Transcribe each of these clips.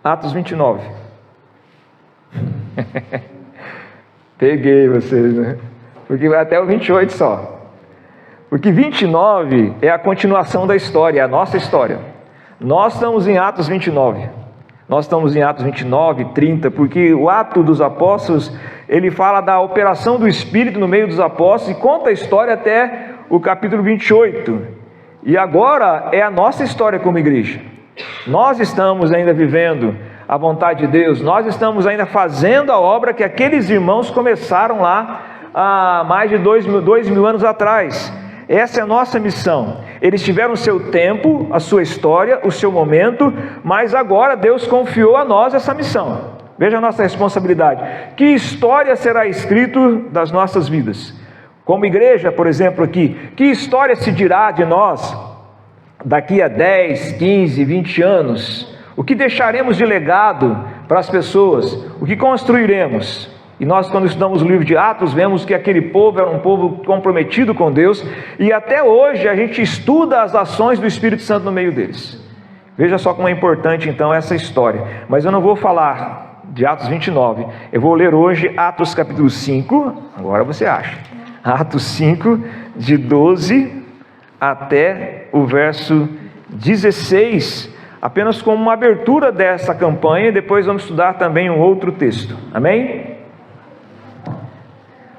Atos 29. Peguei vocês, né? Porque vai até o 28 só. Porque 29 é a continuação da história, é a nossa história. Nós estamos em Atos 29. Nós estamos em Atos 29, 30, porque o ato dos apóstolos, ele fala da operação do Espírito no meio dos apóstolos e conta a história até o capítulo 28. E agora é a nossa história como igreja. Nós estamos ainda vivendo a vontade de Deus, nós estamos ainda fazendo a obra que aqueles irmãos começaram lá há mais de 2.000 anos atrás. Essa é a nossa missão. Eles tiveram o seu tempo, a sua história, o seu momento, mas agora Deus confiou a nós essa missão. Veja a nossa responsabilidade. Que história será escrita das nossas vidas? Como igreja, por exemplo, aqui, que história se dirá de nós daqui a 10, 15, 20 anos? O que deixaremos de legado para as pessoas? O que construiremos? E nós, quando estudamos o livro de Atos, vemos que aquele povo era um povo comprometido com Deus, e até hoje a gente estuda as ações do Espírito Santo no meio deles. Veja só como é importante então essa história. Mas eu não vou falar de Atos 29, eu vou ler hoje Atos capítulo 5, agora você acha. Atos 5, de 12 até o verso 16, apenas como uma abertura dessa campanha, e depois vamos estudar também um outro texto. Amém?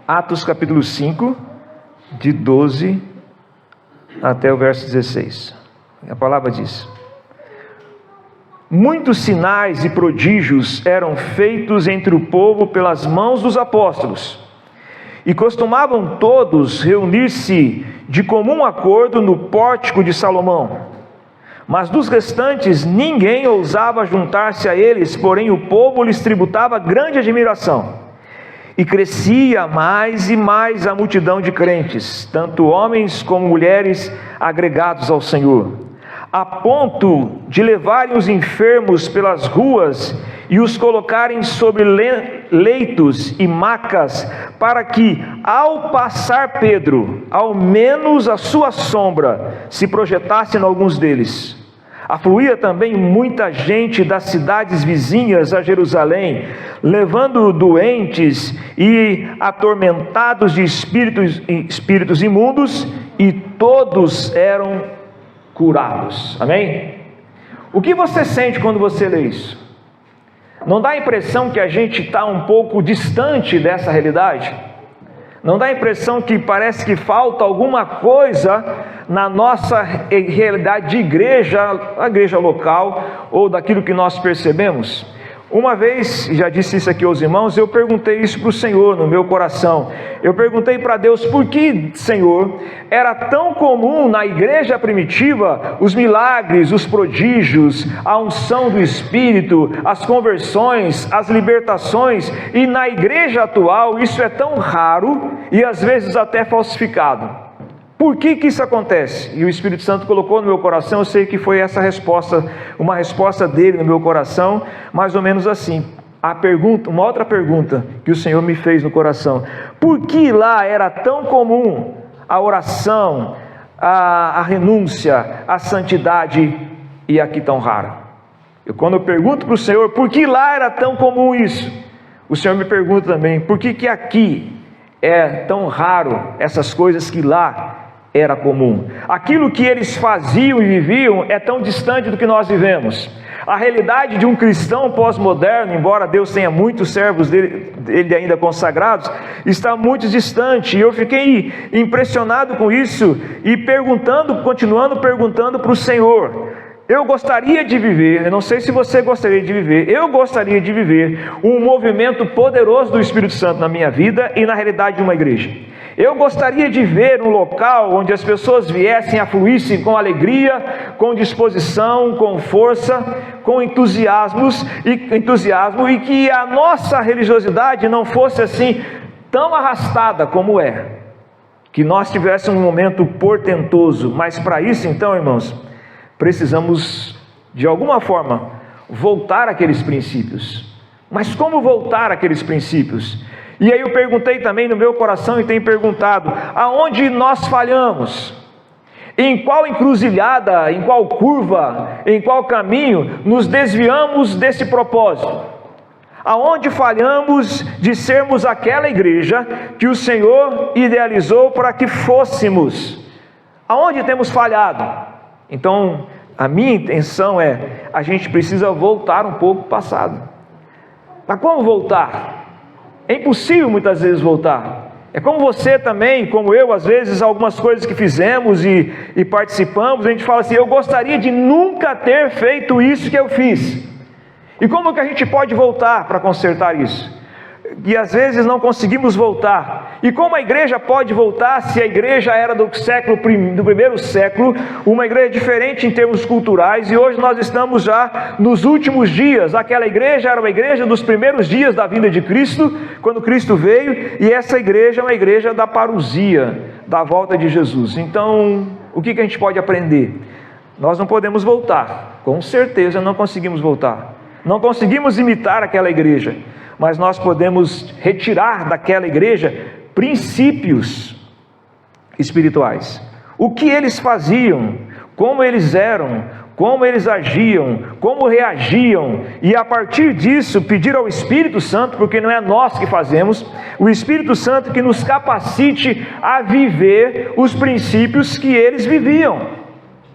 Atos capítulo 5, de 12 até o verso 16. A palavra diz: muitos sinais e prodígios eram feitos entre o povo pelas mãos dos apóstolos, e costumavam todos reunir-se de comum acordo no pórtico de Salomão. Mas dos restantes ninguém ousava juntar-se a eles, porém o povo lhes tributava grande admiração. E crescia mais e mais a multidão de crentes, tanto homens como mulheres agregados ao Senhor, a ponto de levarem os enfermos pelas ruas e os colocarem sobre leitos e macas, para que, ao passar Pedro, ao menos a sua sombra se projetasse em alguns deles. Afluía também muita gente das cidades vizinhas a Jerusalém, levando doentes e atormentados de espíritos imundos, e todos eram curados. Amém? O que você sente quando você lê isso? Não dá a impressão que a gente está um pouco distante dessa realidade? Não dá a impressão que parece que falta alguma coisa na nossa realidade de igreja, a igreja local, ou daquilo que nós percebemos? Uma vez, já disse isso aqui aos irmãos, eu perguntei isso para o Senhor no meu coração. Eu perguntei para Deus, por que, Senhor, era tão comum na igreja primitiva os milagres, os prodígios, a unção do Espírito, as conversões, as libertações, e na igreja atual isso é tão raro e às vezes até falsificado? Por que isso acontece? E o Espírito Santo colocou no meu coração, eu sei que foi essa resposta, uma resposta dele no meu coração, mais ou menos assim. Uma outra pergunta que o Senhor me fez no coração: por que lá era tão comum a oração, a renúncia, a santidade, e aqui tão raro? Quando eu pergunto para o Senhor, por que lá era tão comum isso? O Senhor me pergunta também, por que aqui é tão raro essas coisas que lá era comum? Aquilo que eles faziam e viviam é tão distante do que nós vivemos. A realidade de um cristão pós-moderno, embora Deus tenha muitos servos dele ainda consagrados, está muito distante. E eu fiquei impressionado com isso e continuando perguntando para o Senhor. Eu gostaria de viver, eu não sei se você gostaria de viver, eu gostaria de viver um movimento poderoso do Espírito Santo na minha vida e na realidade de uma igreja. Eu gostaria de ver um local onde as pessoas viessem a fluir-se com alegria, com disposição, com força, com entusiasmo, e que a nossa religiosidade não fosse assim tão arrastada como é. Que nós tivéssemos um momento portentoso, mas para isso então, irmãos, precisamos de alguma forma voltar àqueles princípios. Mas como voltar àqueles princípios? E aí eu perguntei também no meu coração e tenho perguntado, aonde nós falhamos? Em qual encruzilhada, em qual curva, em qual caminho nos desviamos desse propósito? Aonde falhamos de sermos aquela igreja que o Senhor idealizou para que fôssemos? Aonde temos falhado? Então, a minha intenção é, a gente precisa voltar um pouco para o passado. Mas como voltar? É impossível muitas vezes voltar. É como você também, como eu, às vezes, algumas coisas que fizemos e participamos, a gente fala assim, eu gostaria de nunca ter feito isso que eu fiz. E como que a gente pode voltar para consertar isso? E às vezes não conseguimos voltar. E como a igreja pode voltar se a igreja era do primeiro século, uma igreja diferente em termos culturais, e hoje nós estamos já nos últimos dias. Aquela igreja era uma igreja dos primeiros dias da vinda de Cristo, quando Cristo veio, e essa igreja é uma igreja da parousia, da volta de Jesus. Então, o que a gente pode aprender? Nós não podemos voltar, com certeza não conseguimos voltar. Não conseguimos imitar aquela igreja, mas nós podemos retirar daquela igreja princípios espirituais. O que eles faziam, como eles eram, como eles agiam, como reagiam, e a partir disso pedir ao Espírito Santo, porque não é nós que fazemos, o Espírito Santo que nos capacite a viver os princípios que eles viviam.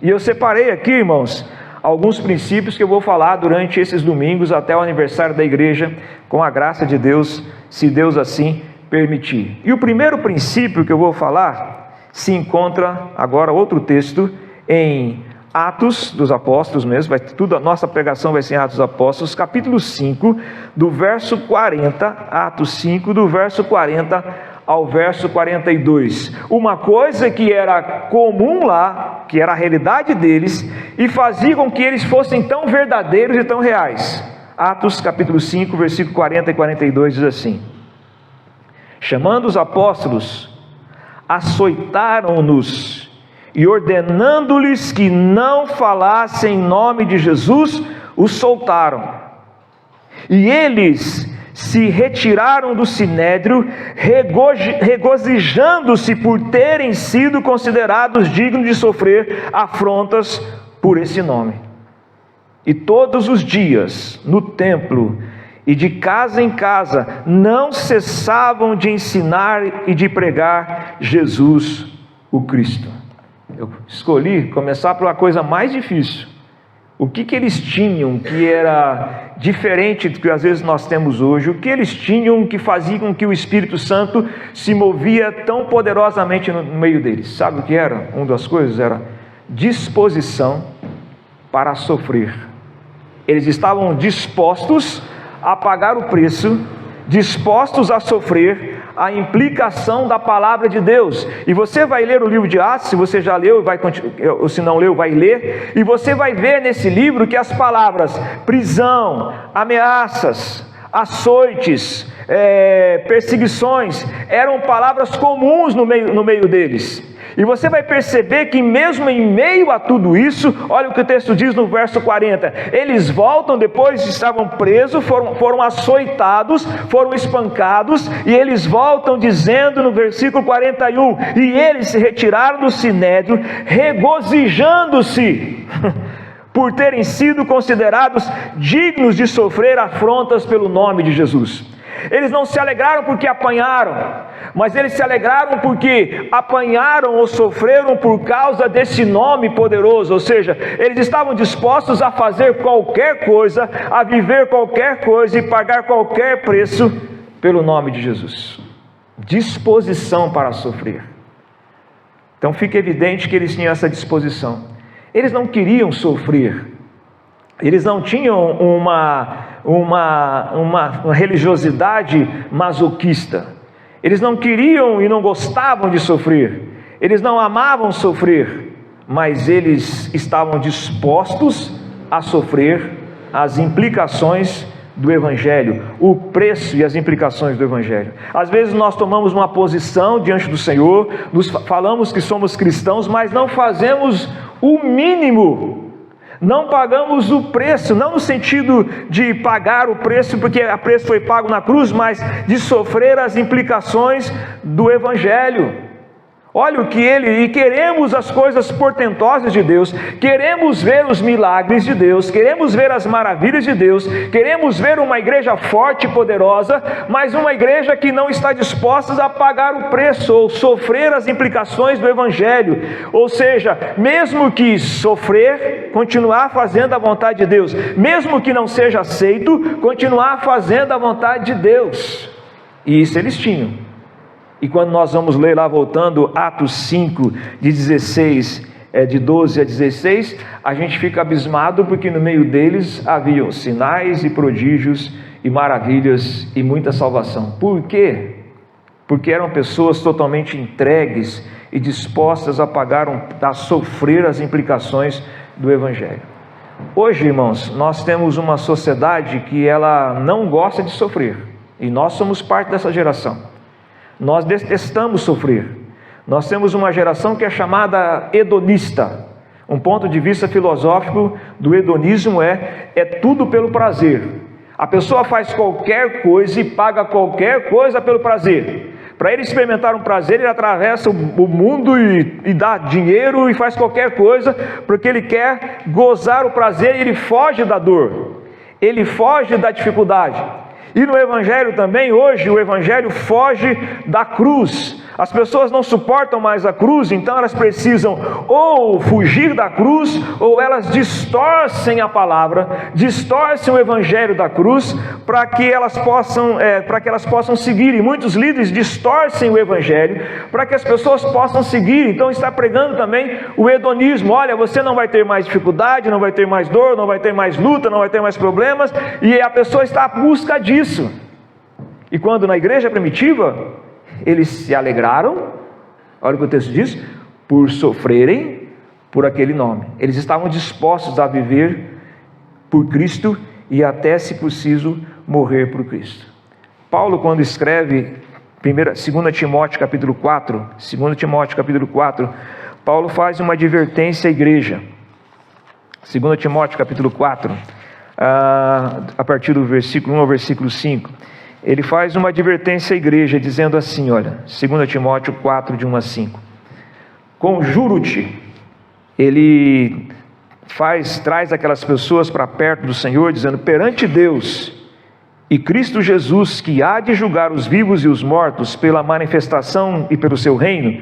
E eu separei aqui, irmãos, alguns princípios que eu vou falar durante esses domingos até o aniversário da igreja, com a graça de Deus, se Deus assim permitir. E o primeiro princípio que eu vou falar se encontra agora outro texto em Atos dos Apóstolos mesmo, a nossa pregação vai ser em Atos dos Apóstolos, capítulo 5, do verso 40, Atos 5, do verso 40 ao verso 42, uma coisa que era comum lá, que era a realidade deles, e fazia com que eles fossem tão verdadeiros e tão reais. Atos capítulo 5, versículo 40 e 42 diz assim: chamando os apóstolos, açoitaram-nos, e ordenando-lhes que não falassem em nome de Jesus, os soltaram. E eles se retiraram do sinédrio, regozijando-se por terem sido considerados dignos de sofrer afrontas por esse nome. E todos os dias, no templo e de casa em casa, não cessavam de ensinar e de pregar Jesus o Cristo. Eu escolhi começar por uma coisa mais difícil. O que eles tinham que era diferente do que às vezes nós temos hoje? O que eles tinham que fazia com que o Espírito Santo se movia tão poderosamente no meio deles? Sabe o que era? Uma das coisas era disposição para sofrer. Eles estavam dispostos a pagar o preço, dispostos a sofrer a implicação da palavra de Deus. E você vai ler o livro de Atos, se você já leu, ou se não leu, vai ler, e você vai ver nesse livro que as palavras prisão, ameaças, açoites, perseguições, eram palavras comuns no meio deles. E você vai perceber que mesmo em meio a tudo isso, olha o que o texto diz no verso 40, eles voltam, depois estavam presos, foram açoitados, foram espancados, e eles voltam dizendo no versículo 41, e eles se retiraram do sinédrio, regozijando-se, por terem sido considerados dignos de sofrer afrontas pelo nome de Jesus. Eles não se alegraram porque apanharam, mas eles se alegraram porque apanharam ou sofreram por causa desse nome poderoso. Ou seja, eles estavam dispostos a fazer qualquer coisa, a viver qualquer coisa e pagar qualquer preço pelo nome de Jesus. Disposição para sofrer. Então fica evidente que eles tinham essa disposição. Eles não queriam sofrer. Eles não tinham uma religiosidade masoquista. Eles não queriam e não gostavam de sofrer. Eles não amavam sofrer, mas eles estavam dispostos a sofrer as implicações do Evangelho, o preço e as implicações do Evangelho. Às vezes nós tomamos uma posição diante do Senhor, falamos que somos cristãos, mas não fazemos o mínimo. Não pagamos o preço, não no sentido de pagar o preço, porque o preço foi pago na cruz, mas de sofrer as implicações do Evangelho. Olha o que e queremos as coisas portentosas de Deus, queremos ver os milagres de Deus, queremos ver as maravilhas de Deus, queremos ver uma igreja forte e poderosa, mas uma igreja que não está disposta a pagar o preço ou sofrer as implicações do Evangelho, ou seja, mesmo que sofrer, continuar fazendo a vontade de Deus, mesmo que não seja aceito, continuar fazendo a vontade de Deus. E isso eles tinham. E quando nós vamos ler lá, voltando, Atos 5, de 12 a 16, a gente fica abismado, porque no meio deles haviam sinais e prodígios e maravilhas e muita salvação. Por quê? Porque eram pessoas totalmente entregues e dispostas a sofrer as implicações do Evangelho. Hoje, irmãos, nós temos uma sociedade que ela não gosta de sofrer, e nós somos parte dessa geração. Nós detestamos sofrer. Nós temos uma geração que é chamada hedonista. Um ponto de vista filosófico do hedonismo é tudo pelo prazer. A pessoa faz qualquer coisa e paga qualquer coisa pelo prazer. Para ele experimentar um prazer, ele atravessa o mundo e dá dinheiro e faz qualquer coisa, porque ele quer gozar o prazer e ele foge da dor, ele foge da dificuldade. E no Evangelho também, hoje, o Evangelho foge da cruz. As pessoas não suportam mais a cruz, então elas precisam ou fugir da cruz, ou elas distorcem a palavra, distorcem o Evangelho da cruz, para que elas possam seguir. E muitos líderes distorcem o Evangelho, para que as pessoas possam seguir. Então está pregando também o hedonismo. Olha, você não vai ter mais dificuldade, não vai ter mais dor, não vai ter mais luta, não vai ter mais problemas, e a pessoa está à busca disso. E quando na igreja primitiva, eles se alegraram, olha o que o texto diz, por sofrerem por aquele nome. Eles estavam dispostos a viver por Cristo e até, se preciso, morrer por Cristo. Paulo, quando escreve 2 Timóteo capítulo 4, Paulo faz uma advertência à igreja. 2 Timóteo capítulo 4, a partir do versículo 1 ao versículo 5, ele faz uma advertência à igreja, dizendo assim, olha, 2 Timóteo 4, de 1 a 5. Conjuro-te, ele traz aquelas pessoas para perto do Senhor, dizendo, perante Deus e Cristo Jesus, que há de julgar os vivos e os mortos pela manifestação e pelo seu reino,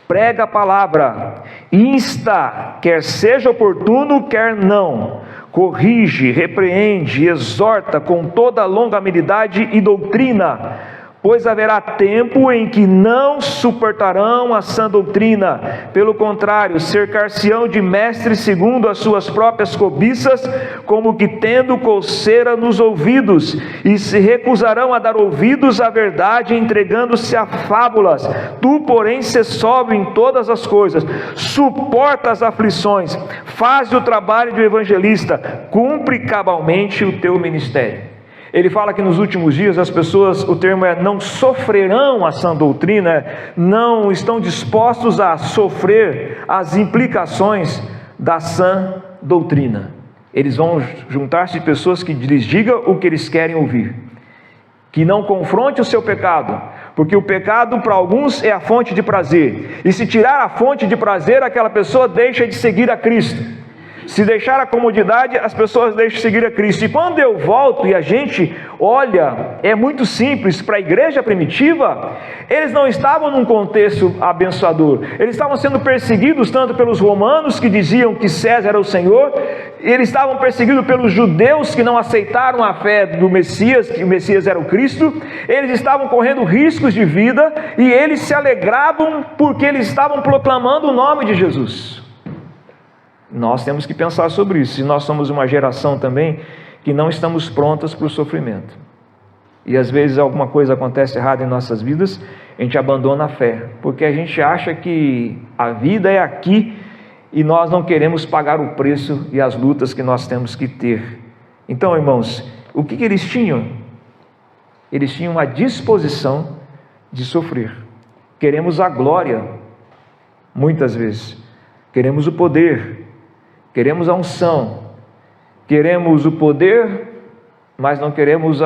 prega a palavra, insta, quer seja oportuno, quer não, corrige, repreende, exorta com toda longanimidade e doutrina, pois haverá tempo em que não suportarão a sã doutrina, pelo contrário, cercar-se-ão de mestres segundo as suas próprias cobiças, como que tendo coceira nos ouvidos, e se recusarão a dar ouvidos à verdade, entregando-se a fábulas. Tu, porém, se sóbrio em todas as coisas, suporta as aflições, faz o trabalho de evangelista, cumpre cabalmente o teu ministério. Ele fala que nos últimos dias as pessoas, o termo não sofrerão a sã doutrina, não estão dispostos a sofrer as implicações da sã doutrina. Eles vão juntar-se de pessoas que lhes digam o que eles querem ouvir, que não confronte o seu pecado, porque o pecado para alguns é a fonte de prazer, e se tirar a fonte de prazer, aquela pessoa deixa de seguir a Cristo. Se deixar a comodidade, as pessoas deixam de seguir a Cristo. E quando eu volto e a gente olha, é muito simples, para a igreja primitiva, eles não estavam num contexto abençoador. Eles estavam sendo perseguidos tanto pelos romanos, que diziam que César era o Senhor, eles estavam perseguidos pelos judeus que não aceitaram a fé do Messias, que o Messias era o Cristo. Eles estavam correndo riscos de vida e eles se alegravam porque eles estavam proclamando o nome de Jesus. Nós temos que pensar sobre isso. E nós somos uma geração também que não estamos prontas para o sofrimento. E às vezes alguma coisa acontece errada em nossas vidas, a gente abandona a fé, porque a gente acha que a vida é aqui e nós não queremos pagar o preço e as lutas que nós temos que ter. Então, irmãos, o que eles tinham? Eles tinham a disposição de sofrer. Queremos a glória, muitas vezes. Queremos o poder. Queremos a unção, queremos o poder, mas não queremos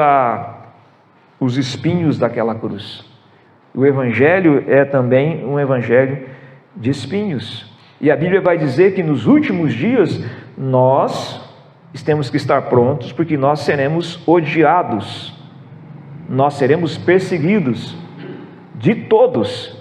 os espinhos daquela cruz. O Evangelho é também um Evangelho de espinhos. E a Bíblia vai dizer que nos últimos dias nós temos que estar prontos, porque nós seremos odiados, nós seremos perseguidos de todos.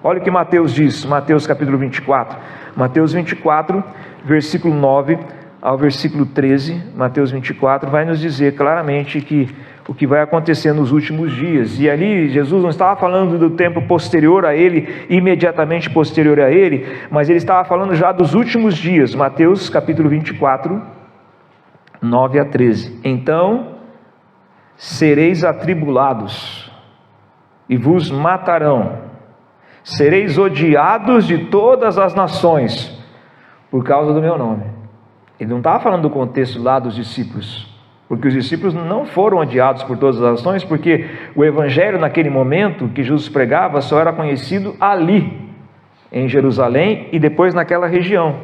Olha o que Mateus diz, Mateus capítulo 24, Mateus 24, versículo 9 ao versículo 13, Mateus 24 vai nos dizer claramente que o que vai acontecer nos últimos dias. E ali Jesus não estava falando do tempo posterior a ele, imediatamente posterior a ele, mas ele estava falando já dos últimos dias. Mateus capítulo 24, 9 a 13. Então sereis atribulados e vos matarão, sereis odiados de todas as nações por causa do meu nome. Ele não estava falando do contexto lá dos discípulos, porque os discípulos não foram odiados por todas as nações, porque o evangelho naquele momento que Jesus pregava só era conhecido ali, em Jerusalém e depois naquela região.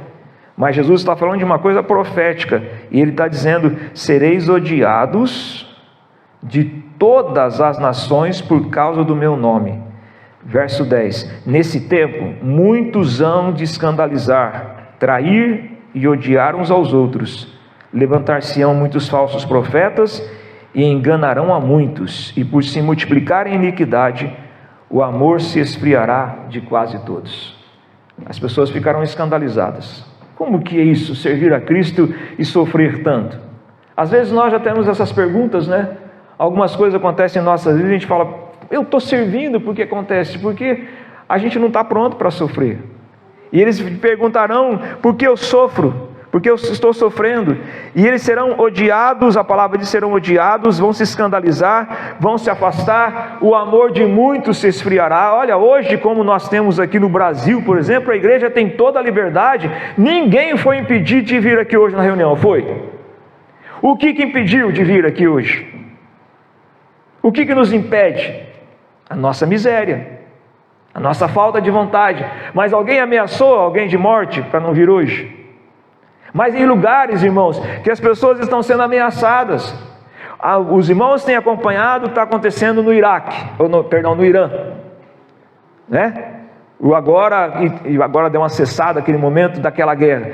Mas Jesus está falando de uma coisa profética, e ele está dizendo: sereis odiados de todas as nações por causa do meu nome. Verso 10: nesse tempo muitos hão de escandalizar, trair e odiar uns aos outros. Levantar-se-ão muitos falsos profetas e enganarão a muitos, e por se multiplicar em iniquidade, o amor se esfriará de quase todos. As pessoas ficarão escandalizadas. Como que é isso, servir a Cristo e sofrer tanto? Às vezes nós já temos essas perguntas, né? Algumas coisas acontecem em nossas vidas e a gente fala: eu estou servindo, por que acontece? Porque a gente não está pronto para sofrer. E eles perguntarão: por que eu sofro? Porque eu estou sofrendo? E eles serão odiados, a palavra diz: serão odiados, vão se escandalizar, vão se afastar, o amor de muitos se esfriará. Olha, hoje, como nós temos aqui no Brasil, por exemplo, a igreja tem toda a liberdade, ninguém foi impedido de vir aqui hoje na reunião, foi? O que impediu de vir aqui hoje? O que nos impede? A nossa miséria, a nossa falta de vontade. Mas alguém ameaçou alguém de morte para não vir hoje? Mas em lugares, irmãos, que as pessoas estão sendo ameaçadas. Os irmãos têm acompanhado o que está acontecendo no Iraque, no Irã, né? Agora deu uma cessada aquele momento daquela guerra.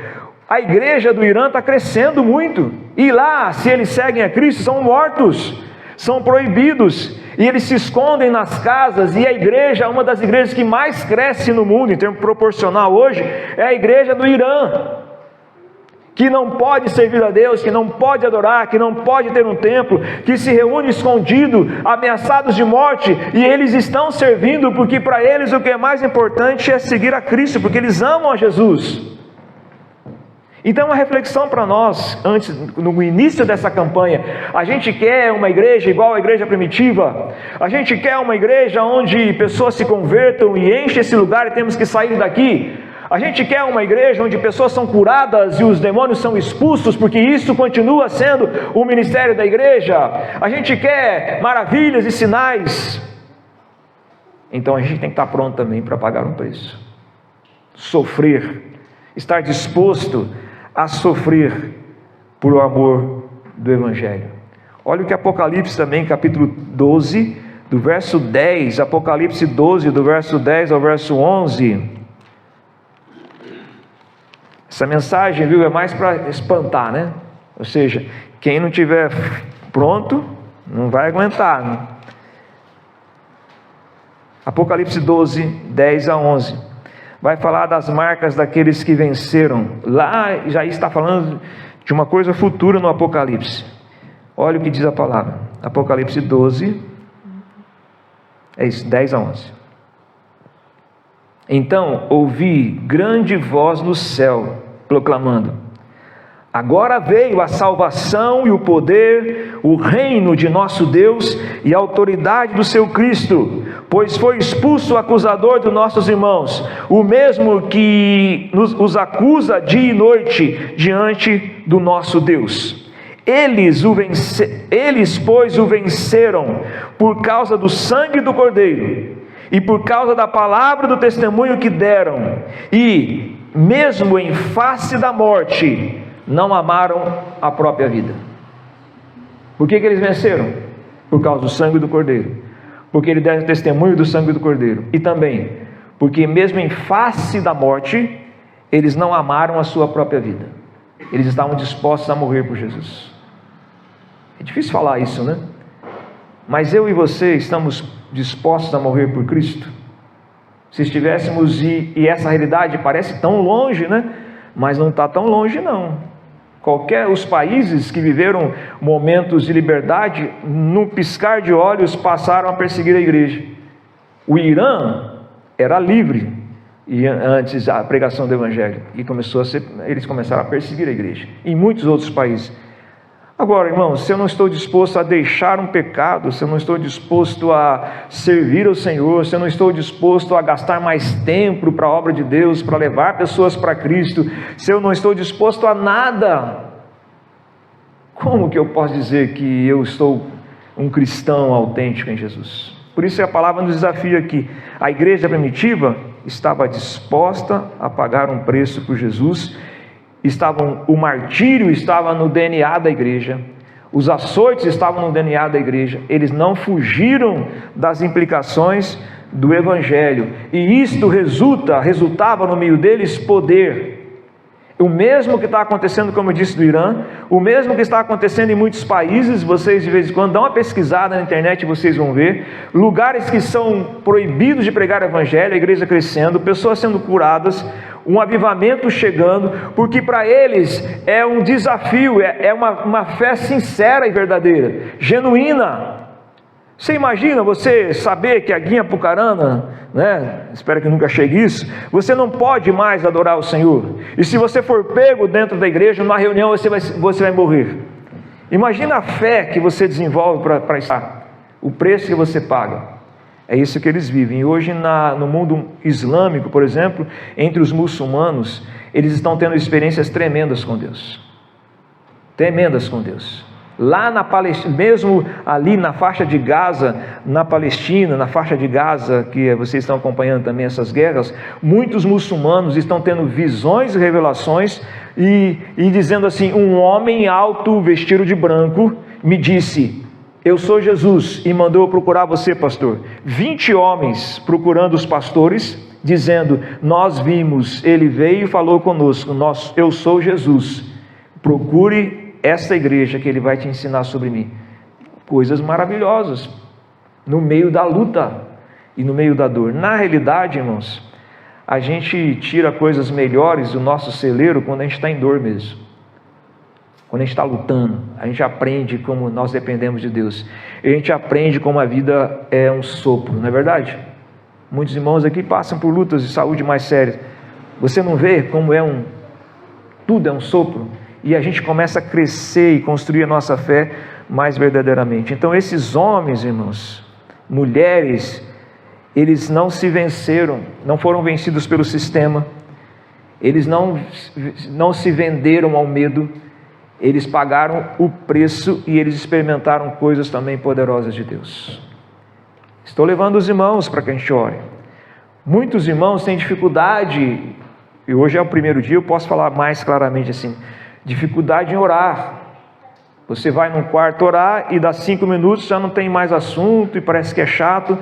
A igreja do Irã está crescendo muito, e lá, se eles seguem a Cristo, são mortos, são proibidos, e eles se escondem nas casas. E a igreja, uma das igrejas que mais cresce no mundo, em termos proporcional hoje, é a igreja do Irã, que não pode servir a Deus, que não pode adorar, que não pode ter um templo, que se reúne escondido, ameaçados de morte, e eles estão servindo, porque para eles o que é mais importante é seguir a Cristo, porque eles amam a Jesus. Então, uma reflexão para nós, antes, no início dessa campanha: a gente quer uma igreja igual à igreja primitiva? A gente quer uma igreja onde pessoas se convertam e enchem esse lugar e temos que sair daqui? A gente quer uma igreja onde pessoas são curadas e os demônios são expulsos, porque isso continua sendo o ministério da igreja? A gente quer maravilhas e sinais? Então a gente tem que estar pronto também para pagar um preço, sofrer, estar disposto a sofrer por o amor do Evangelho. Olha o que Apocalipse também, capítulo 12, do verso 10, Apocalipse 12, do verso 10 ao verso 11, essa mensagem, viu, é mais para espantar, né? Ou seja, quem não estiver pronto, não vai aguentar, né? Apocalipse 12, 10 a 11, vai falar das marcas daqueles que venceram. Lá já está falando de uma coisa futura no Apocalipse. Olha o que diz a palavra, Apocalipse 12, é isso, 10 a 11. Então ouvi grande voz no céu, proclamando: agora veio a salvação e o poder, o reino de nosso Deus e a autoridade do seu Cristo, pois foi expulso o acusador dos nossos irmãos, o mesmo que os acusa dia e noite diante do nosso Deus. Eles, pois, o venceram por causa do sangue do Cordeiro e por causa da palavra do testemunho que deram, e mesmo em face da morte não amaram a própria vida. Por que eles venceram? Por causa do sangue do Cordeiro, porque ele deu testemunho do sangue do Cordeiro, e também porque mesmo em face da morte, eles não amaram a sua própria vida. Eles estavam dispostos a morrer por Jesus. É difícil falar isso, né? Mas eu e você estamos dispostos a morrer por Cristo? Se estivéssemos, e essa realidade parece tão longe, né? Mas não está tão longe não. Os países que viveram momentos de liberdade, num piscar de olhos, passaram a perseguir a igreja. O Irã era livre e antes da pregação do Evangelho, e eles começaram a perseguir a igreja, em muitos outros países. Agora, irmãos, se eu não estou disposto a deixar um pecado, se eu não estou disposto a servir ao Senhor, se eu não estou disposto a gastar mais tempo para a obra de Deus, para levar pessoas para Cristo, se eu não estou disposto a nada, como que eu posso dizer que eu estou um cristão autêntico em Jesus? Por isso a palavra nos desafia aqui. A igreja primitiva estava disposta a pagar um preço por Jesus. O martírio estava no DNA da igreja, os açoites estavam no DNA da igreja. Eles não fugiram das implicações do Evangelho, e isto resultava no meio deles poder. O mesmo que está acontecendo, como eu disse, do Irã, o mesmo que está acontecendo em muitos países. Vocês de vez em quando dão uma pesquisada na internet e vocês vão ver lugares que são proibidos de pregar o Evangelho, a igreja crescendo, pessoas sendo curadas, um avivamento chegando, porque para eles é um desafio, é uma fé sincera e verdadeira, genuína. Você imagina você saber que a Guinha Apucarana, né? Espero que nunca chegue isso. Você não pode mais adorar o Senhor. E se você for pego dentro da igreja, numa reunião, você vai morrer. Imagina a fé que você desenvolve para estar. O preço que você paga. É isso que eles vivem. E hoje no mundo islâmico, por exemplo, entre os muçulmanos, eles estão tendo experiências tremendas com Deus. Tremendas com Deus. Lá na Palestina, mesmo ali na faixa de Gaza, na Palestina, na faixa de Gaza, que vocês estão acompanhando também essas guerras, muitos muçulmanos estão tendo visões e revelações e dizendo assim: um homem alto, vestido de branco, me disse: eu sou Jesus, e mandou eu procurar você, pastor. 20 homens procurando os pastores, dizendo: nós vimos, ele veio e falou conosco, eu sou Jesus, procure esta igreja que ele vai te ensinar sobre mim. Coisas maravilhosas, no meio da luta e no meio da dor. Na realidade, irmãos, a gente tira coisas melhores do nosso celeiro quando a gente está em dor mesmo. Quando a gente está lutando, a gente aprende como nós dependemos de Deus. A gente aprende como a vida é um sopro, não é verdade? Muitos irmãos aqui passam por lutas de saúde mais sérias. Você não vê como tudo é um sopro? E a gente começa a crescer e construir a nossa fé mais verdadeiramente. Então esses homens, irmãos, mulheres, eles não se venceram, não foram vencidos pelo sistema, eles não se venderam ao medo, eles pagaram o preço e eles experimentaram coisas também poderosas de Deus. Estou levando os irmãos para que a gente ore. Muitos irmãos têm dificuldade, e hoje é o primeiro dia, eu posso falar mais claramente assim, dificuldade em orar. Você vai num quarto orar e dá 5 minutos já não tem mais assunto e parece que é chato.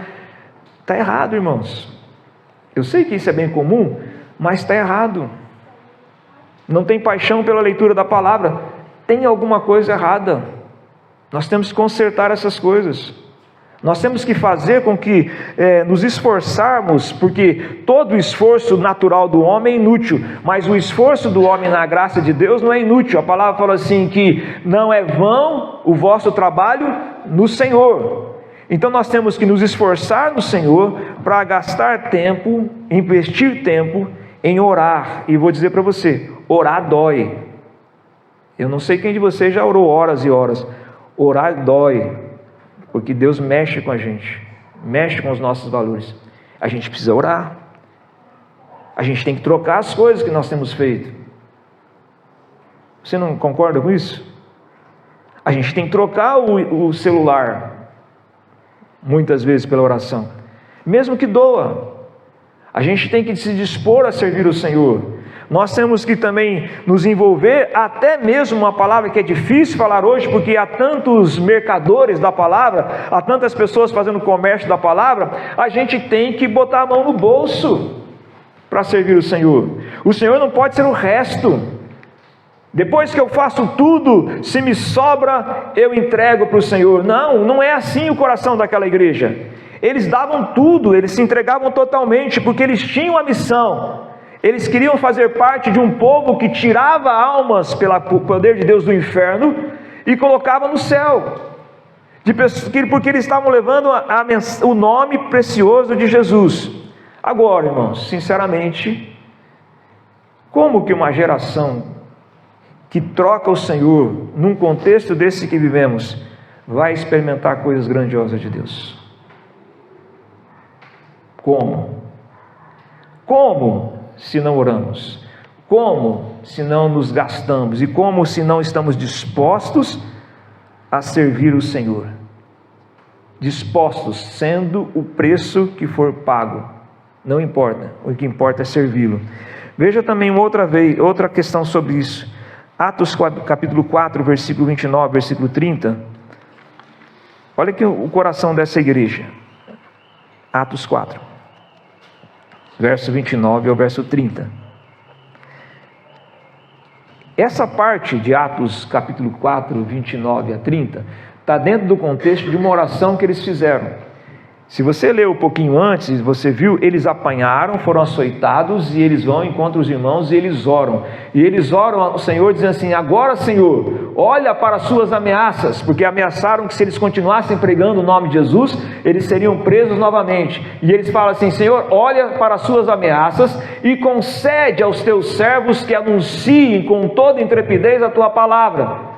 Está errado, irmãos. Eu sei que isso é bem comum, mas está errado. Não tem paixão pela leitura da palavra, tem alguma coisa errada. Nós temos que consertar essas coisas. Nós temos que fazer com que nos esforçarmos, porque todo o esforço natural do homem é inútil, mas o esforço do homem na graça de Deus não é inútil. A palavra fala assim que não é vão o vosso trabalho no Senhor. Então nós temos que nos esforçar no Senhor para gastar tempo, investir tempo em orar. E vou dizer para você, orar dói. Eu não sei quem de vocês já orou horas e horas. Orar dói. Porque Deus mexe com a gente, mexe com os nossos valores. A gente precisa orar. A gente tem que trocar as coisas que nós temos feito. Você não concorda com isso? A gente tem que trocar o celular, muitas vezes pela oração, mesmo que doa. A gente tem que se dispor a servir o Senhor. Nós temos que também nos envolver, até mesmo uma palavra que é difícil falar hoje, porque há tantos mercadores da palavra, há tantas pessoas fazendo comércio da palavra, a gente tem que botar a mão no bolso para servir o Senhor. O Senhor não pode ser o resto. Depois que eu faço tudo, se me sobra, eu entrego para o Senhor. Não, não é assim o coração daquela igreja. Eles davam tudo, eles se entregavam totalmente, porque eles tinham a missão. Eles queriam fazer parte de um povo que tirava almas pelo poder de Deus do inferno e colocava no céu, porque eles estavam levando o nome precioso de Jesus. Agora, irmãos, sinceramente, como que uma geração que troca o Senhor, num contexto desse que vivemos, vai experimentar coisas grandiosas de Deus? Como? Como se não oramos? Como se não nos gastamos? E como se não estamos dispostos a servir o Senhor? Dispostos, sendo o preço que for pago. Não importa, o que importa é servi-lo. Veja também outra questão sobre isso. Atos capítulo 4, versículo 29, versículo 30. Olha aqui o coração dessa igreja. Atos 4, verso 29 ao verso 30. Essa parte de Atos capítulo 4, 29 a 30, está dentro do contexto de uma oração que eles fizeram. Se você leu um pouquinho antes, você viu, eles apanharam, foram açoitados, e eles vão, encontram os irmãos, e eles oram. E eles oram ao Senhor, dizendo assim: agora, Senhor, olha para as suas ameaças, porque ameaçaram que se eles continuassem pregando o nome de Jesus, eles seriam presos novamente. E eles falam assim: Senhor, olha para as suas ameaças, e concede aos teus servos que anunciem com toda intrepidez a tua palavra.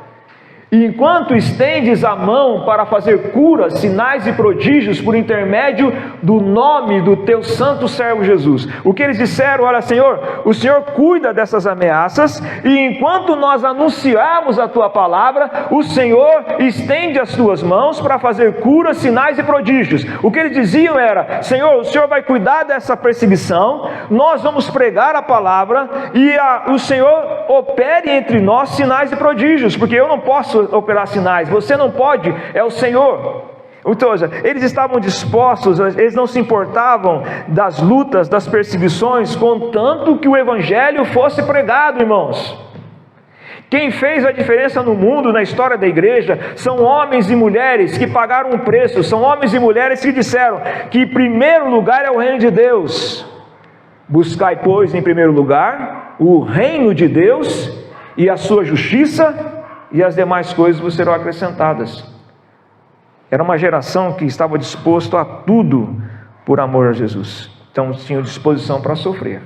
E enquanto estendes a mão para fazer curas, sinais e prodígios por intermédio do nome do teu santo servo Jesus. O que eles disseram: olha, Senhor, o Senhor cuida dessas ameaças, e enquanto nós anunciarmos a tua palavra, o Senhor estende as tuas mãos para fazer curas, sinais e prodígios. O que eles diziam era: Senhor, o Senhor vai cuidar dessa perseguição, nós vamos pregar a palavra, e o Senhor opere entre nós sinais e prodígios, porque eu não posso operar sinais, você não pode, é o Senhor. Então, eles estavam dispostos, eles não se importavam das lutas, das perseguições, contanto que o evangelho fosse pregado, irmãos. Quem fez a diferença no mundo, na história da igreja, são homens e mulheres que pagaram um preço, são homens e mulheres que disseram que em primeiro lugar é o reino de Deus. Buscai, pois, em primeiro lugar o reino de Deus e a sua justiça, e as demais coisas vos serão acrescentadas. Era uma geração que estava disposto a tudo por amor a Jesus. Então tinham disposição para sofrer.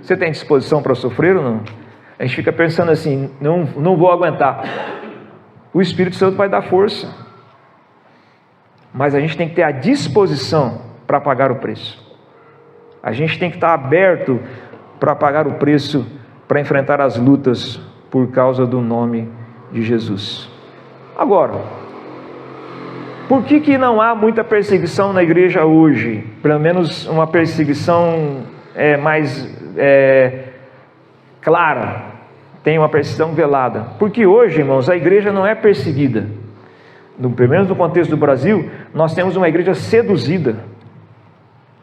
Você tem disposição para sofrer ou não? A gente fica pensando assim: não vou aguentar. O Espírito Santo vai dar força, mas a gente tem que ter a disposição para pagar o preço. A gente tem que estar aberto para pagar o preço, para enfrentar as lutas por causa do nome de Jesus. Agora, por que não há muita perseguição na igreja hoje? Pelo menos uma perseguição mais clara, tem uma perseguição velada. Porque hoje, irmãos, a igreja não é perseguida. Pelo menos no contexto do Brasil, nós temos uma igreja seduzida.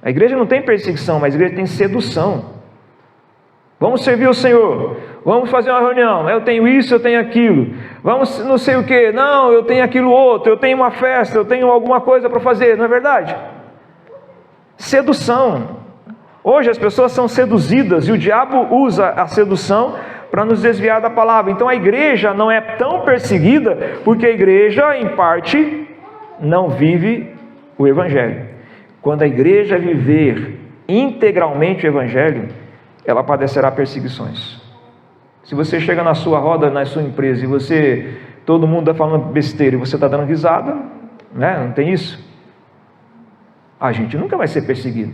A igreja não tem perseguição, mas a igreja tem sedução. Vamos servir o Senhor, vamos fazer uma reunião, eu tenho isso, eu tenho aquilo, vamos não sei o que, não, eu tenho aquilo outro, eu tenho uma festa, eu tenho alguma coisa para fazer, não é verdade? Sedução. Hoje as pessoas são seduzidas e o diabo usa a sedução para nos desviar da palavra. Então a igreja não é tão perseguida porque a igreja, em parte, não vive o evangelho. Quando a igreja viver integralmente o evangelho, ela padecerá perseguições. Se você chega na sua roda, na sua empresa, e todo mundo está falando besteira e você está dando risada, né? Não tem isso? A gente nunca vai ser perseguido.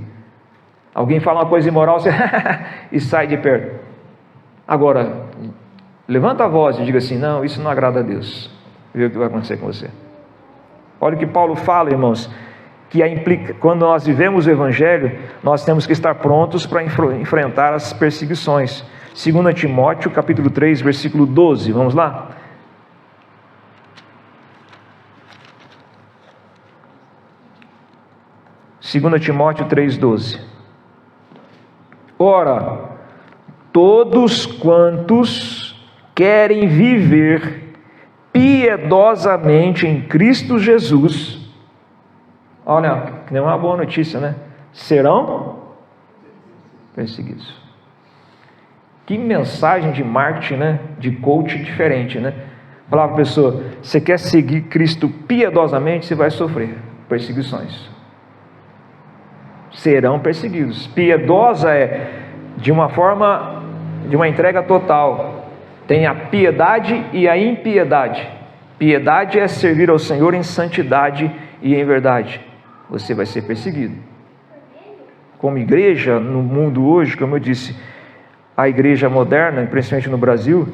Alguém fala uma coisa imoral, você e sai de perto. Agora, levanta a voz e diga assim: não, isso não agrada a Deus. Vê o que vai acontecer com você. Olha o que Paulo fala, irmãos, que quando nós vivemos o Evangelho, nós temos que estar prontos para enfrentar as perseguições. 2 Timóteo, capítulo 3, versículo 12, vamos lá? Segunda Timóteo 3,12. Ora, todos quantos querem viver piedosamente em Cristo Jesus, olha, que nem uma boa notícia, né? Serão perseguidos. Que mensagem de marketing, né? De coach diferente, né? Falar para a pessoa, você quer seguir Cristo piedosamente, você vai sofrer perseguições. Serão perseguidos. Piedosa é de uma forma, de uma entrega total. Tem a piedade e a impiedade. Piedade é servir ao Senhor em santidade e em verdade. Você vai ser perseguido. Como igreja, no mundo hoje, como eu disse, a igreja moderna, principalmente no Brasil,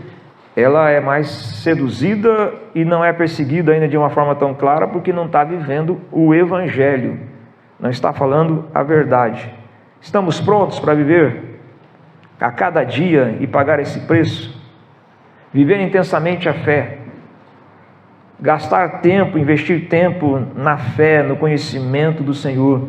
ela é mais seduzida e não é perseguida ainda de uma forma tão clara, porque não está vivendo o Evangelho, não está falando a verdade. Estamos prontos para viver a cada dia e pagar esse preço? Viver intensamente a fé, gastar tempo, investir tempo na fé, no conhecimento do Senhor.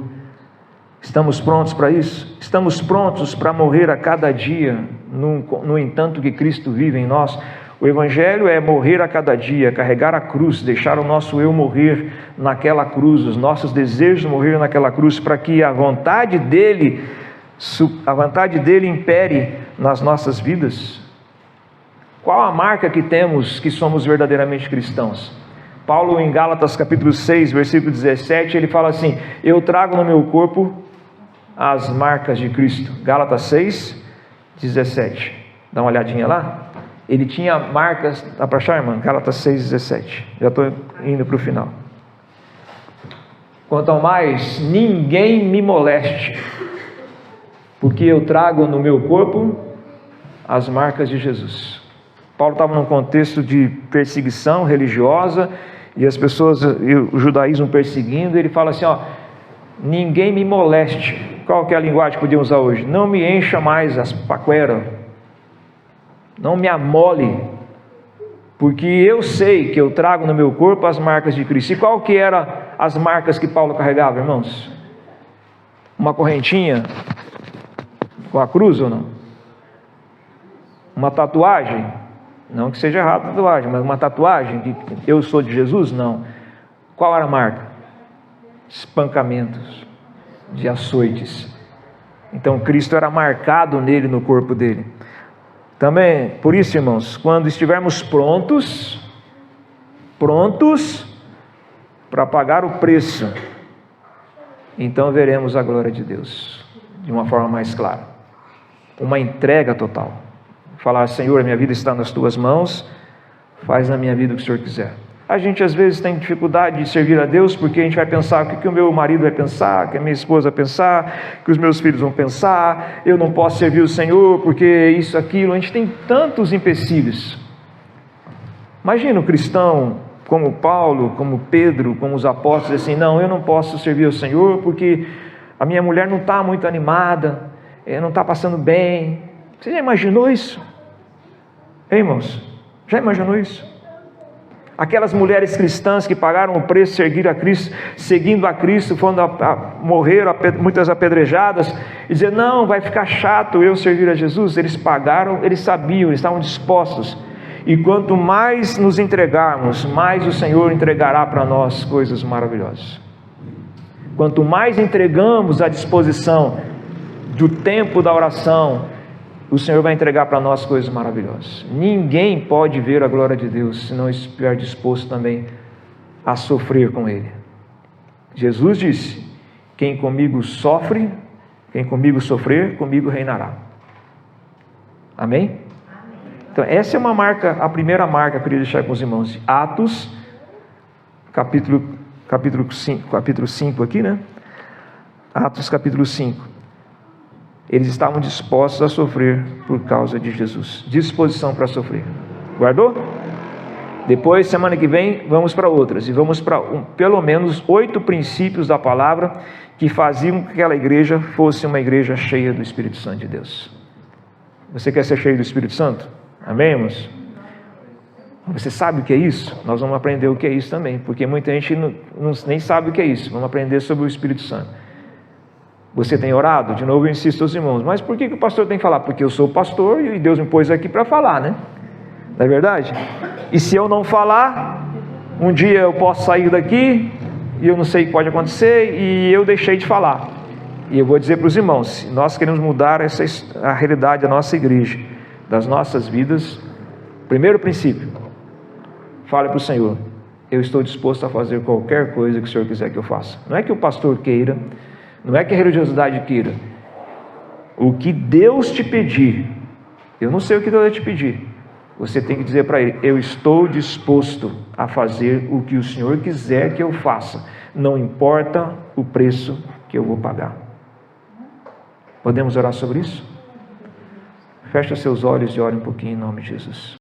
Estamos prontos para isso? Estamos prontos para morrer a cada dia, no entanto que Cristo vive em nós? O Evangelho é morrer a cada dia, carregar a cruz, deixar o nosso eu morrer naquela cruz, os nossos desejos morrer naquela cruz, para que a vontade dele impere nas nossas vidas. Qual a marca que temos que somos verdadeiramente cristãos? Paulo, em Gálatas capítulo 6, versículo 17, ele fala assim: eu trago no meu corpo as marcas de Cristo. Gálatas 6, 17. Dá uma olhadinha lá. Ele tinha marcas, dá para achar, irmã? Gálatas 6, 17. Já estou indo para o final. Quanto ao mais, ninguém me moleste, porque eu trago no meu corpo as marcas de Jesus. Paulo estava num contexto de perseguição religiosa, e as pessoas, e o judaísmo perseguindo. Ele fala assim, ó, ninguém me moleste. Qual que é a linguagem que podíamos usar hoje? Não me encha mais as paqueras, não me amole, porque eu sei que eu trago no meu corpo as marcas de Cristo. E qual que eram as marcas que Paulo carregava, irmãos? Uma correntinha com a cruz ou não? Uma tatuagem? Não que seja errado a tatuagem, mas uma tatuagem que eu sou de Jesus? Não. Qual era a marca? Espancamentos, de açoites. Então Cristo era marcado nele, no corpo dele. Também, por isso, irmãos, quando estivermos prontos para pagar o preço, então veremos a glória de Deus de uma forma mais clara. Uma entrega total. Falar, Senhor, minha vida está nas tuas mãos, faz na minha vida o que o Senhor quiser. A gente às vezes tem dificuldade de servir a Deus, porque a gente vai pensar o que o meu marido vai pensar, o que a minha esposa vai pensar, o que os meus filhos vão pensar, eu não posso servir o Senhor porque isso, aquilo. A gente tem tantos empecilhos. Imagina o cristão como Paulo, como Pedro, como os apóstolos, assim, não, eu não posso servir o Senhor porque a minha mulher não está muito animada, não está passando bem. Você já imaginou isso? Hein, irmãos? Já imaginou isso? Aquelas mulheres cristãs que pagaram o preço de seguir a Cristo, seguindo a Cristo, morreram muitas apedrejadas, e dizer, não, vai ficar chato eu servir a Jesus. Eles pagaram, eles sabiam, eles estavam dispostos. E quanto mais nos entregarmos, mais o Senhor entregará para nós coisas maravilhosas. Quanto mais entregamos à disposição do tempo da oração, o Senhor vai entregar para nós coisas maravilhosas. Ninguém pode ver a glória de Deus se não estiver disposto também a sofrer com Ele. Jesus disse, quem comigo sofre, quem comigo sofrer, comigo reinará. Amém? Então essa é uma marca, a primeira marca que eu queria deixar com os irmãos. Atos, capítulo 5 aqui, né? Atos capítulo 5. Eles estavam dispostos a sofrer por causa de Jesus. Disposição para sofrer. Guardou? Depois, semana que vem, vamos para outras. E vamos para pelo menos 8 princípios da palavra que faziam que aquela igreja fosse uma igreja cheia do Espírito Santo de Deus. Você quer ser cheio do Espírito Santo? Amém, irmãos? Você sabe o que é isso? Nós vamos aprender o que é isso também, porque muita gente nem sabe o que é isso. Vamos aprender sobre o Espírito Santo. Você tem orado? De novo eu insisto aos irmãos, mas por que o pastor tem que falar? Porque eu sou pastor e Deus me pôs aqui para falar, né? Não é verdade? E se eu não falar, um dia eu posso sair daqui e eu não sei o que pode acontecer e eu deixei de falar. E eu vou dizer para os irmãos, se nós queremos mudar a realidade da nossa igreja, das nossas vidas, primeiro princípio, fale para o Senhor, eu estou disposto a fazer qualquer coisa que o Senhor quiser que eu faça. Não é que o pastor queira, não é que a religiosidade queira. O que Deus te pedir, eu não sei o que Deus vai te pedir, você tem que dizer para Ele, eu estou disposto a fazer o que o Senhor quiser que eu faça, não importa o preço que eu vou pagar. Podemos orar sobre isso? Feche os seus olhos e ore um pouquinho em nome de Jesus.